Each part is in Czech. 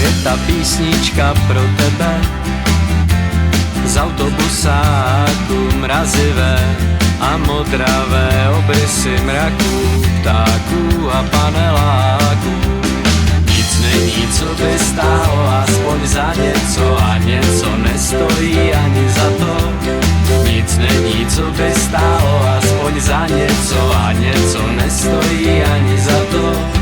je ta písnička pro tebe. Z autobusáku mrazivé a modravé obrysy mraků, ptáků a paneláků. Nic není, co by stálo aspoň za něco, a něco nestojí ani za to. Nic není, co by stálo aspoň za něco, a něco nestojí ani za to.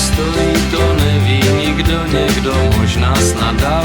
Stojí, to neví nikdo, někdo možná snad dá